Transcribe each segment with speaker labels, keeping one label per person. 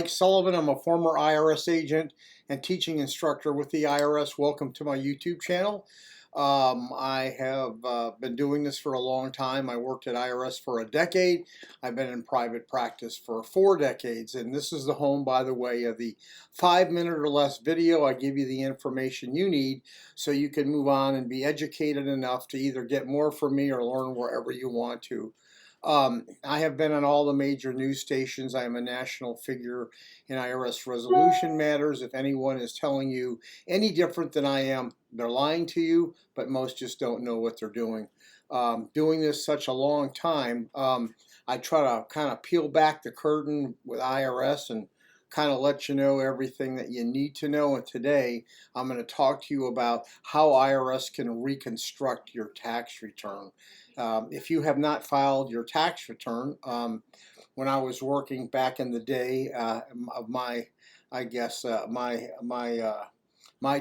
Speaker 1: Mike Sullivan. I'm a former IRS agent and teaching instructor with the IRS. Welcome to my YouTube channel. I have been doing this for a long time. I worked at IRS for a decade. I've been in private practice for 4 decades. And this is the home, by the way, of the 5-minute or less video. I give you the information you need so you can move on and be educated enough to either get more from me or learn wherever you want to. I have been on all the major news stations. I am a national figure in IRS Resolution Matters. If anyone is telling you any different than I am, they're lying to you, but most just don't know what they're doing. Doing this such a long time, I try to kind of peel back the curtain with IRS and kind of let you know everything that you need to know. And today I'm going to talk to you about how IRS can reconstruct your tax return. If you have not filed your tax return, when I was working back in the day of my, I guess, my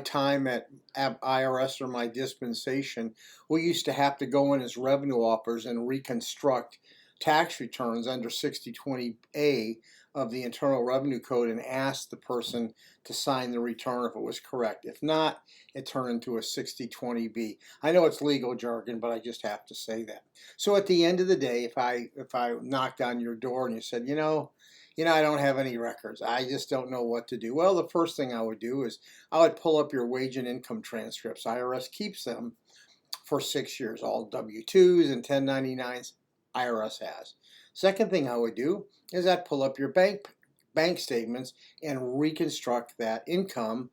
Speaker 1: time at IRS or my dispensation, we used to have to go in as revenue officers and reconstruct tax returns under 6020A of the Internal Revenue Code and ask the person to sign the return if it was correct. If not, it turned into a 6020B. I know it's legal jargon, but I just have to say that. So at the end of the day, if I knocked on your door and you said, you know, I don't have any records, I just don't know what to do. Well, the first thing I would do is I would pull up your wage and income transcripts. IRS keeps them for 6 years, all W-2s and 1099s IRS has. Second thing I would do is I'd pull up your bank statements and reconstruct that income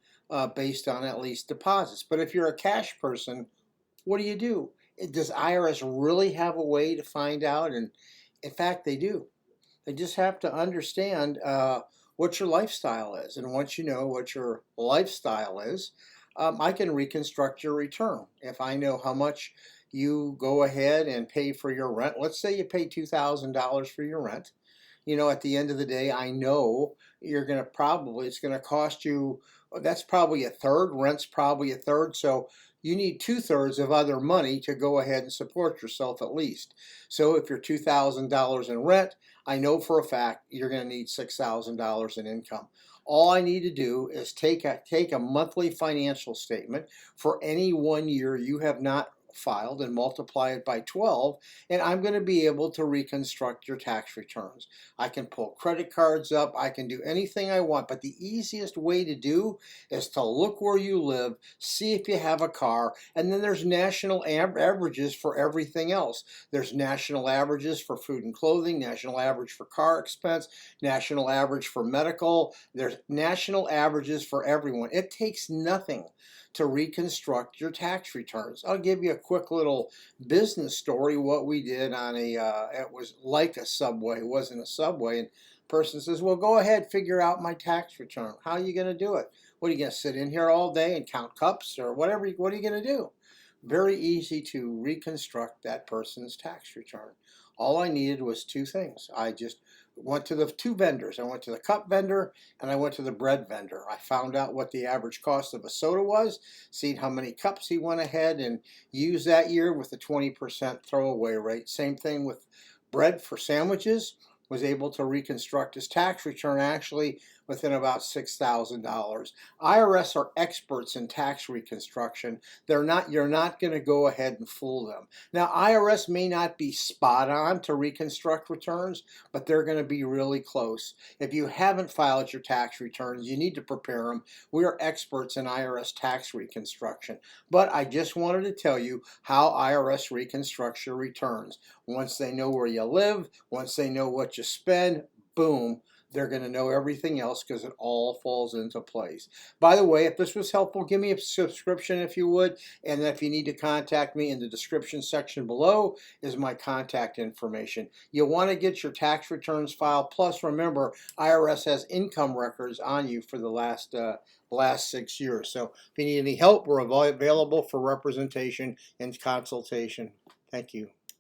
Speaker 1: based on at least deposits. But if you're a cash person, what do? Does IRS really have a way to find out? And in fact, they do. They just have to understand what your lifestyle is. And once you know what your lifestyle is, I can reconstruct your return. If I know how much you go ahead and pay for your rent, let's say you pay $2,000 for your rent. You know, at the end of the day, I know you're going to it's going to cost you, that's probably a third, rent's probably a third. So you need 2/3 of other money to go ahead and support yourself at least. So if you're $2,000 in rent, I know for a fact you're going to need $6,000 in income. All I need to do is take a monthly financial statement for any 1 year you have not filed and multiply it by 12, and I'm going to be able to reconstruct your tax returns. I can pull credit cards up, I can do anything I want, but the easiest way to do is to look where you live, see if you have a car, and then there's national averages for everything else. There's national averages for food and clothing, national average for car expense, national average for medical. There's national averages for everyone. It takes nothing to reconstruct your tax returns. I'll give you a quick little business story. What we did on it was like a Subway. It wasn't a Subway. And person says, well, go ahead, figure out my tax return. How are you going to do it? What, are you going to sit in here all day and count cups or whatever? What are you going to do? Very easy to reconstruct that person's tax return. All I needed was 2 things. I just went to the 2 vendors. I went to the cup vendor and I went to the bread vendor. I found out what the average cost of a soda was, seen how many cups he went ahead and used that year with a 20% throwaway rate. Same thing with bread for sandwiches. Was able to reconstruct his tax return actually within about $6,000. IRS are experts in tax reconstruction. You're not going to go ahead and fool them. Now, IRS may not be spot on to reconstruct returns, but they're going to be really close. If you haven't filed your tax returns, you need to prepare them. We are experts in IRS tax reconstruction. But I just wanted to tell you how IRS reconstructs your returns. Once they know where you live, once they know what you spend, boom, they're going to know everything else because it all falls into place. By the way, if this was helpful, give me a subscription if you would. And if you need to contact me, in the description section below is my contact information. You'll want to get your tax returns filed. Plus, remember, IRS has income records on you for the last 6 years. So if you need any help, we're available for representation and consultation. Thank you.